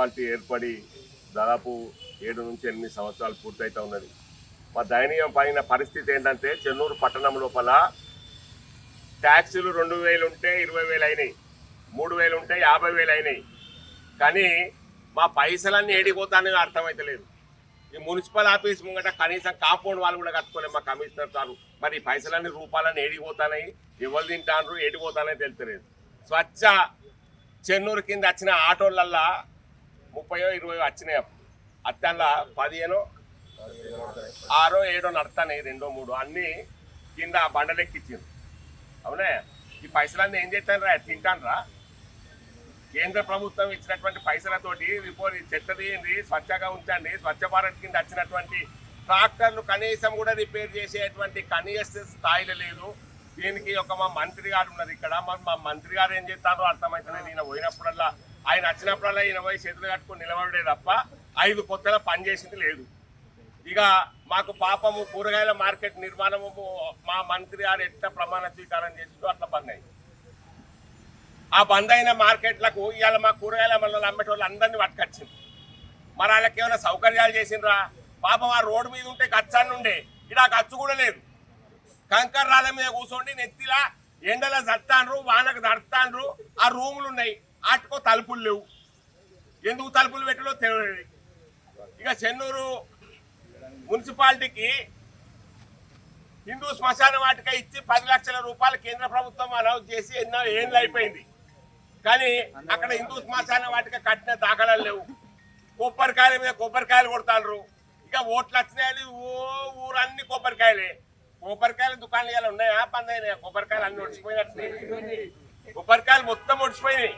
Municipality ఏర్పడి దాదాపు 7 నుంచి 8 సంవత్సరాలు పూర్తయితా ఉన్నది. మా దయనీయమైన పరిస్థితి ఏంటంటే చెన్నూరు పట్టణం లోపల ట్యాక్సీలు 2000 ఉంటే 20,000 అయినాయి, 3000 ఉంటే 50,000 అయినాయి. కానీ మా పైసలన్నీ ఏడిపోతానే అర్థమైతలేదు. ఈ మున్సిపల్ ఆఫీస్ ముంగట కనీసం కాంపౌండ్ వాళ్ళు కూడా కట్టుకోలేదు మా కమిషనర్ సార్. మరి ఈ పైసలన్నీ రూపాయలన్నీ ఏడిపోతాయి, ఎవరు తింటారు, ఏడిపోతానే తెలుస్తలేదు. స్వచ్ఛ చెన్నూరు కింద వచ్చిన ఆటోలల్లా 30-20 వచ్చినాయి. అప్పుడు అత్తంలో 15, 6, 7 నడతాయి, 2, 3 అన్నీ కింద బండలెక్కిచ్చింది. అవునే ఈ పైసలన్నీ ఏం చేస్తాను రా, తింటాను రా? కేంద్ర ప్రభుత్వం ఇచ్చినటువంటి పైసలతోటి రిపోర్ట్ చెత్త తీయండి, స్వచ్ఛంగా ఉంచండి. స్వచ్ఛ భారత్ కింద వచ్చినటువంటి ట్రాక్టర్లు కనీసం కూడా రిపేర్ చేసేటువంటి కనీస స్థాయిలో లేదు. దీనికి ఒక మా మంత్రి గారు ఉన్నారు ఇక్కడ. మా మంత్రి గారు ఏం చేస్తారో అర్థమవుతుంది. ఈయన పోయినప్పుడల్లా, ఆయన వచ్చినప్పుడల్లా ఈయన పోయి చేతులు కట్టుకుని నిలబడే తప్ప 5 కొత్తలో పనిచేసింది లేదు. ఇక మాకు పాపము కూరగాయల మార్కెట్ నిర్మాణము మా మంత్రి గారు ఎట్లా ప్రమాణ స్వీకారం చేసిందో అట్లా బంద్ అయింది. ఆ బంద్ అయిన మార్కెట్లకు ఇవాళ మా కూరగాయల మళ్ళీ అమ్మేటోళ్ళు అందరినీ పట్టుకొచ్చింది. మరి వాళ్ళకి ఏమైనా సౌకర్యాలు చేసిండ్రా? పాపం ఆ రోడ్డు మీద ఉంటే ఖర్చాన్ని ఉండే, ఇక్కడ ఖర్చు కూడా లేదు. కంకర్ రాళ్ళ మీద కూర్చోండి, నెత్తిలా ఎండలో చత్తాండ్రు, వానకు దడతాండ్రు. ఆ రూములు ఉన్నాయి, వాటికో తలుపులు లేవు. ఎందుకు తలుపులు పెట్టడో తెలియదు. ఇక చెన్నూరు మున్సిపాలిటీకి హిందూ శ్మశాన వాటిక ఇచ్చి 10 లక్షల రూపాయలు కేంద్ర ప్రభుత్వం అనౌన్స్ చేసి ఎన్నో ఏళ్ళు అయిపోయింది. కానీ అక్కడ హిందూ శ్మశాన వాటిక కట్టిన దాఖలాలు లేవు. కొబ్బరికాయల మీద కొబ్బరికాయలు కొడతారు. ఇక ఓట్లు వచ్చినాయని ఊరన్నీ కొబ్బరికాయలే. కొబ్బరికాయల దుకాణాలు ఇలా ఉన్నాయా? పందైనా కొబ్బరికాయలు అన్ని ఒడిచిపోయినట్టు. కొబ్బరికాయలు మొత్తం ఒడిచిపోయినాయి,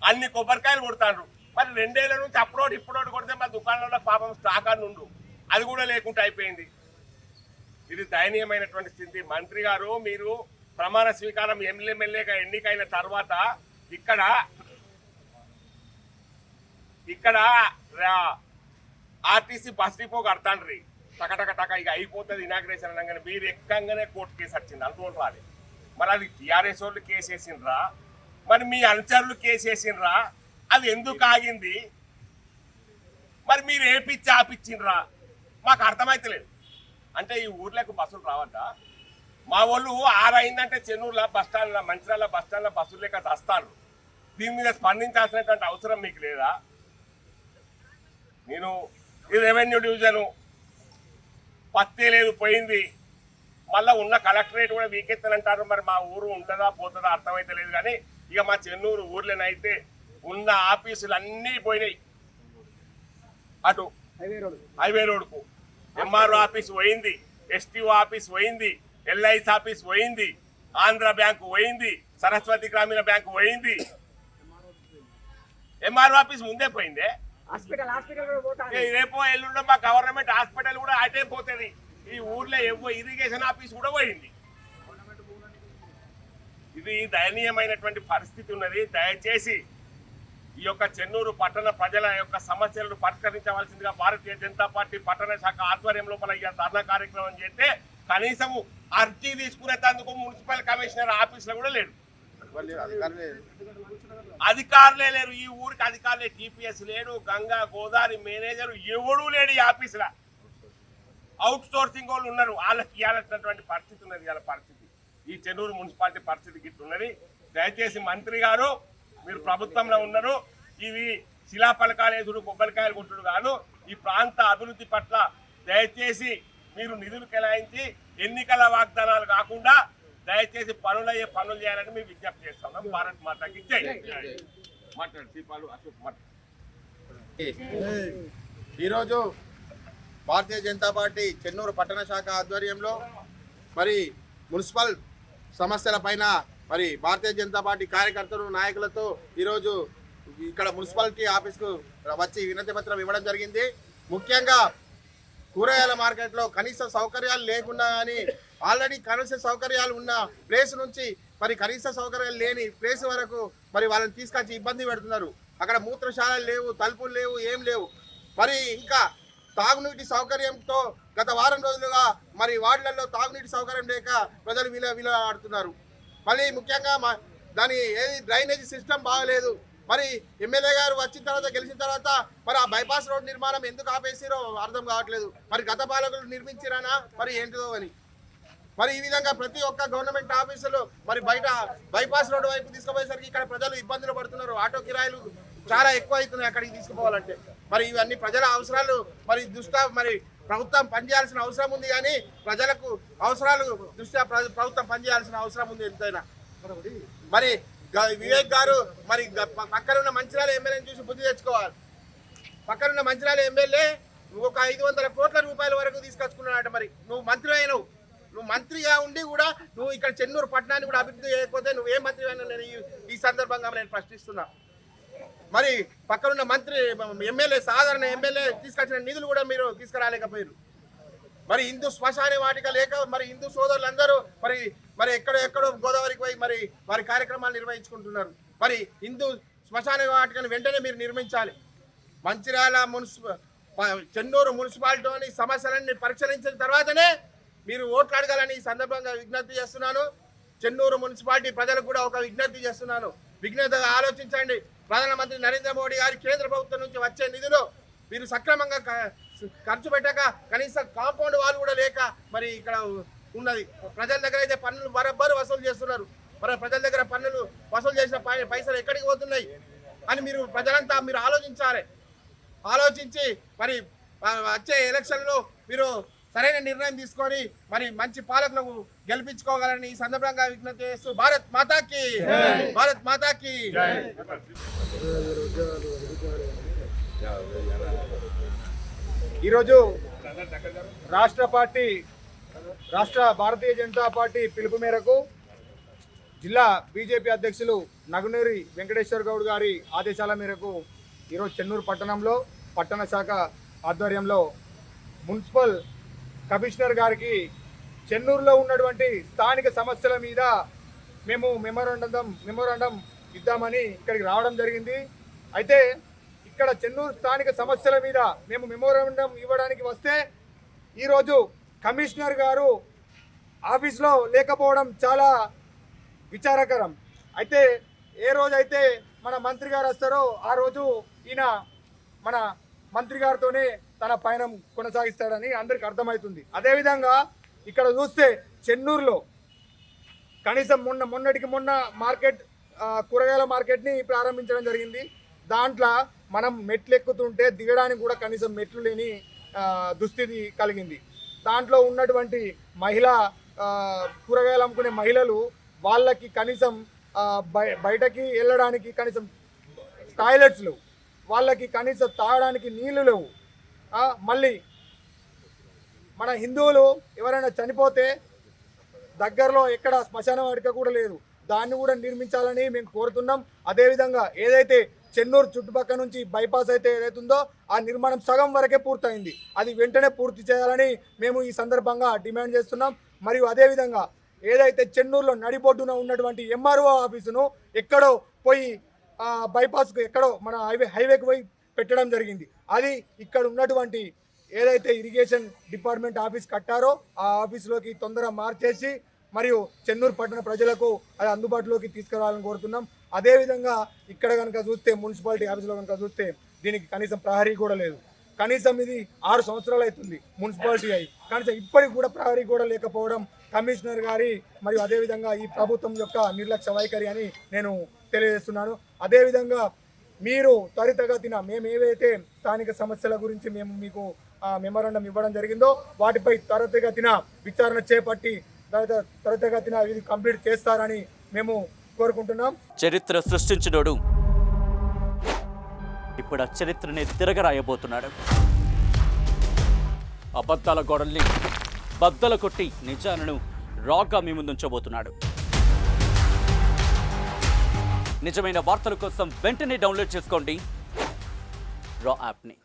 అన్ని కొబ్బరికాయలు కొడతారు. మరి 2 ఏళ్ల నుంచి అప్పుడోటి ఇప్పుడోటి కొడితే మా దుకాణంలో పాపం స్టాక్ అని ఉండు, అది కూడా లేకుండా అయిపోయింది. ఇది దయనీయమైనటువంటి స్థితి. మంత్రి గారు, మీరు ప్రమాణ స్వీకారం ఎమ్మెల్యేగా ఎన్నికైన తర్వాత ఇక్కడ ఆర్టీసీ బస్ డిపో కడతాండ్రి, టకటక ఇక అయిపోతుంది ఇనాగ్రేషన్ అనగానే మీరు ఎక్కంగానే కోర్టు కేసు వచ్చింది. అనుకోని రాలి. మరి అది టీఆర్ఎస్ వాళ్ళు కేసు వేసిండ్రా, మరి మీ అనుచరులు కేసు వేసిండ్రా? అది ఎందుకు ఆగింది? మరి మీరు ఏపిచ్చి ఆపిచ్చిండ్రా? మాకు అర్థమైతలేదు. అంటే ఈ ఊర్లకు బస్సులు రావద్దా? మా వాళ్ళు 6 అయిందంటే చెన్నూరులో బస్టాండ్లో, మంచిర్యాల బస్టాండ్లో బస్సులు లేక వస్తారు. దీని మీద స్పందించాల్సినటువంటి అవసరం మీకు లేదా? నేను ఈ రెవెన్యూ డివిజను పత్తే లేదు, పోయింది. మళ్ళీ ఉన్న కలెక్టరేట్ కూడా వీకెత్తనంటారు. మరి మా ఊరు ఉంటుందా పోతుందా అర్థమైతే లేదు. కానీ ఇక మా చెన్నూరు ఊర్లోనైతే ఉన్న ఆఫీసులు అన్నీ పోయినాయి. అటు హైవే రోడ్కు ఎంఆర్ఓ ఆఫీస్ పోయింది, ఎస్టీఓ ఆఫీస్ పోయింది, ఎల్ఐసి ఆఫీస్ పోయింది, ఆంధ్ర బ్యాంకు పోయింది, సరస్వతి గ్రామీణ బ్యాంకు పోయింది. ఎంఆర్ఓ ఆఫీస్ ముందే పోయిందే. రేపో ఎల్లుండో మా గవర్నమెంట్ హాస్పిటల్ కూడా అటే పోతుంది. ఈ ఊర్లో ఇరిగేషన్ ఆఫీస్ కూడా పోయింది. ఇది దయనీయమైనటువంటి పరిస్థితి ఉన్నది. దయచేసి ఈ యొక్క చెన్నూరు పట్టణ ప్రజల యొక్క సమస్యలను పరిష్కరించవలసిందిగా భారతీయ జనతా పార్టీ పట్టణ శాఖ ఆధ్వర్యం లోపల ఈ ధర్నా కార్యక్రమం చేస్తే కనీసము అర్జీ తీసుకునేందుకు మున్సిపల్ కమిషనర్ ఆఫీసులో కూడా లేడు, అధికారులే లేరు. ఈ ఊరికి అధికారులే, టీపీఎస్ లేడు, గంగా గోదావరి మేనేజర్ ఎవడూ లేడు ఈ ఆఫీసులో. అవుట్ సోర్సింగ్ వాళ్ళు ఉన్నారు, వాళ్ళకి ఇవ్వాల్సినటువంటి పరిస్థితి ఉన్నది. ఇవాళ పరిస్థితి ఈ చెన్నూరు మున్సిపాలిటీ పరిస్థితి గిట్టున్నది. దయచేసి మంత్రి గారు, మీరు ప్రభుత్వంలో ఉన్నారు, ఇవి శిలాఫలకాలు వేసుడు, కొబ్బరికాయలు కొట్టుడు కాదు. ఈ ప్రాంత అభివృద్ధి పట్ల దయచేసి మీరు నిధులు కేటాయించి ఎన్నికల వాగ్దానాలు కాకుండా దయచేసి పనులు చేయాలని మేము విజ్ఞప్తి చేస్తున్నాం. భారత్ మాతాకి జై. మాట్లాడు దీపాలు అశోక్ మాట్లాడు. ఈరోజు భారతీయ జనతా పార్టీ చెన్నూరు పట్టణ శాఖ ఆధ్వర్యంలో మరి మున్సిపల్ సమస్యల పైన మరి భారతీయ జనతా పార్టీ కార్యకర్తలు, నాయకులతో ఈరోజు ఇక్కడ మున్సిపాలిటీ ఆఫీస్కు వచ్చి వినతి పత్రం ఇవ్వడం జరిగింది. ముఖ్యంగా కూరగాయల మార్కెట్లో కనీస సౌకర్యాలు లేకుండా కానీ ఆల్రెడీ కనీస సౌకర్యాలు ఉన్న ప్లేస్ నుంచి మరి కనీస సౌకర్యాలు లేని ప్లేస్ వరకు మరి వాళ్ళని తీసుకొచ్చి ఇబ్బంది పెడుతున్నారు. అక్కడ మూత్రశాలలు లేవు, తలుపులు లేవు, ఏం లేవు. మరి ఇంకా తాగునీటి సౌకర్యంతో గత వారం రోజులుగా మరి వార్డులలో తాగునీటి సౌకర్యం లేక ప్రజలు విలువ ఆడుతున్నారు. మళ్ళీ ముఖ్యంగా దాని ఏది డ్రైనేజీ సిస్టమ్ బాగలేదు. మరి ఎమ్మెల్యే గారు వచ్చిన తర్వాత గెలిచిన తర్వాత మరి ఆ బైపాస్ రోడ్ నిర్మాణం ఎందుకు ఆపేసిరో అర్థం కావట్లేదు. మరి గత పాలకులు నిర్మించిరానా మరి ఏంటిదో అని. మరి ఈ విధంగా ప్రతి ఒక్క గవర్నమెంట్ ఆఫీసులు మరి బయట బైపాస్ రోడ్డు వైపు తీసుకుపోయేసరికి ఇక్కడ ప్రజలు ఇబ్బందులు పడుతున్నారు. ఆటో కిరాయిలు చాలా ఎక్కువ అవుతున్నాయి అక్కడికి తీసుకుపోవాలంటే. మరి ఇవన్నీ ప్రజల అవసరాలు మరి మరి ప్రభుత్వం పనిచేయాల్సిన అవసరం ఉంది, కానీ ప్రజలకు అవసరాలు దృష్ట్యా ప్రభుత్వం పనిచేయాల్సిన అవసరం ఉంది ఎంతైనా. మరి వివేక్ గారు మరి పక్కనున్న మంచిర్యాల ఎమ్మెల్యేని చూసి బుద్ధి తెచ్చుకోవాలి. పక్కనున్న మంచిర్యాల ఎమ్మెల్యే ఒక 500 కోట్ల రూపాయల వరకు తీసుకొచ్చుకున్నాడట. మరి నువ్వు మంత్రి అయినవు, నువ్వు మంత్రిగా ఉండి కూడా నువ్వు ఇక్కడ చెన్నూరు పట్టణాన్ని కూడా అభివృద్ధి చేయకపోతే నువ్వేం మంత్రి అయినా నేను ఈ సందర్భంగా నేను ప్రశ్నిస్తున్నా. మరి పక్కనున్న మంత్రి ఎమ్మెల్యే సాధారణ ఎమ్మెల్యే తీసుకొచ్చిన నిధులు కూడా మీరు తీసుకురాలేకపోయారు. మరి హిందూ శ్మశాన వాటిక లేక మరి హిందూ సోదరులందరూ మరి మరి ఎక్కడో గోదావరికి పోయి మరి వారి కార్యక్రమాలు నిర్వహించుకుంటున్నారు. మరి హిందూ శ్మశాన వాటికను వెంటనే మీరు నిర్మించాలి. మంచిర్యాల చెన్నూరు మున్సిపాలిటీలోని సమస్యలన్నీ పరిశీలించిన తర్వాతనే మీరు ఓట్లు అడగాలని ఈ సందర్భంగా విజ్ఞప్తి చేస్తున్నాను. చెన్నూరు మున్సిపాలిటీ ప్రజలకు కూడా ఒక విజ్ఞప్తి చేస్తున్నాను. విజ్ఞతగా ఆలోచించండి. ప్రధానమంత్రి నరేంద్ర మోడీ గారి కేంద్ర ప్రభుత్వం నుంచి వచ్చే నిధులు మీరు సక్రమంగా ఖర్చు పెట్టక కనీసం కాంపౌండ్ వాళ్ళు కూడా లేక మరి ఇక్కడ ఉన్నది. ప్రజల దగ్గర అయితే పన్నులు బరబ్బరు వసూలు చేస్తున్నారు. మరి ప్రజల దగ్గర పన్నులు వసూలు చేసిన పైసలు ఎక్కడికి పోతున్నాయి అని ప్రజలంతా మీరు ఆలోచించాలి. ఆలోచించి మరి వచ్చే ఎలక్షన్లో మీరు సరైన నిర్ణయం తీసుకొని మరి మంచి పాలకులకు గెలిపించుకోగలని ఈ సందర్భంగా విజ్ఞప్తి చేస్తూ భారత్ మాతాకి భారత్ మాతాకి. ఈరోజు రాష్ట్ర భారతీయ జనతా పార్టీ పిలుపు మేరకు జిల్లా బీజేపీ అధ్యక్షులు నగునూరి వెంకటేశ్వర గౌడ్ గారి ఆదేశాల మేరకు ఈరోజు చెన్నూరు పట్టణంలో పట్టణ శాఖ ఆధ్వర్యంలో మున్సిపల్ కమిషనర్ గారికి చెన్నూరులో ఉన్నటువంటి స్థానిక సమస్యల మీద మేము మెమోరాండం ఇద్దామని ఇక్కడికి రావడం జరిగింది. అయితే ఇక్కడ చెన్నూరు స్థానిక సమస్యల మీద మేము మెమోరాండం ఇవ్వడానికి వస్తే ఈరోజు కమిషనర్ గారు ఆఫీస్లో లేకపోవడం చాలా విచారకరం. అయితే ఏ రోజైతే మన మంత్రి గారు వస్తారో ఆ రోజు ఈయన మన మంత్రి గారితోనే తన పయనం కొనసాగిస్తాడని అందరికి అర్థమవుతుంది. అదేవిధంగా ఇక్కడ చూస్తే చెన్నూరులో కనీసం మొన్నటికి మొన్న మార్కెట్ కూరగాయల మార్కెట్ని ప్రారంభించడం జరిగింది. దాంట్లో మనం మెట్లు ఎక్కుతుంటే దిగడానికి కూడా కనీసం మెట్లు లేని దుస్థితి కలిగింది. దాంట్లో ఉన్నటువంటి కూరగాయలు అమ్ముకునే మహిళలు వాళ్ళకి కనీసం బయటకి వెళ్ళడానికి కనీసం టాయిలెట్స్ లేవు, వాళ్ళకి కనీసం తాగడానికి నీళ్లు లేవు. మళ్ళీ మన హిందువులు ఎవరైనా చనిపోతే దగ్గరలో ఎక్కడ శ్మశాన వాటిక కూడా లేదు, దాన్ని కూడా నిర్మించాలని మేము కోరుతున్నాం. అదేవిధంగా ఏదైతే చెన్నూరు చుట్టుపక్కల నుంచి బైపాస్ అయితే ఏదైతుందో ఆ నిర్మాణం సగం వరకే పూర్తయింది, అది వెంటనే పూర్తి చేయాలని మేము ఈ సందర్భంగా డిమాండ్ చేస్తున్నాం. మరియు అదేవిధంగా ఏదైతే చెన్నూరులో నడిబొడ్డున ఉన్నటువంటి ఎంఆర్ఓ ఆఫీసును ఎక్కడో పోయి బైపాస్కు ఎక్కడో మన హైవేకి పోయి పెట్టడం జరిగింది. అది ఇక్కడ ఉన్నటువంటి ఏదైతే ఇరిగేషన్ డిపార్ట్మెంట్ ఆఫీస్ కట్టారో ఆ ఆఫీసులోకి తొందరగా మార్చేసి మరియు చెన్నూరు పట్టణ ప్రజలకు అది అందుబాటులోకి తీసుకురావాలని కోరుతున్నాం. అదేవిధంగా ఇక్కడ కనుక చూస్తే మున్సిపాలిటీ ఆఫీసులో కనుక చూస్తే దీనికి కనీసం ప్రహరీ కూడా లేదు. కనీసం ఇది 6 సంవత్సరాలు అవుతుంది మున్సిపాలిటీ అయి, కనీసం ఇప్పటికి కూడా ప్రహరీ కూడా లేకపోవడం కమిషనర్ గారి మరియు అదేవిధంగా ఈ ప్రభుత్వం యొక్క నిర్లక్ష్య వైఖరి అని నేను తెలియజేస్తున్నాను. అదేవిధంగా మీరు త్వరితగతిన మేము ఏవైతే స్థానిక సమస్యల గురించి మేము మీకు మెమోరాండం ఇవ్వడం జరిగిందో వాటిపై త్వరితగతిన విచారణ చేపట్టి త్వరితగతిన ఇది కంప్లీట్ చేస్తారని మేము కోరుకుంటున్నాం. చరిత్ర సృష్టించినోడు ఇప్పుడు ఆ చరిత్రని తిరగరాయబోతున్నాడు. అబద్ధాల గోడల్ని బద్దలు కొట్టి నిజాలను రాగా మీ ముందుంచబోతున్నాడు. నిజమైన వార్తల కోసం వెంటనే డౌన్లోడ్ చేసుకోండి రా యాప్ని.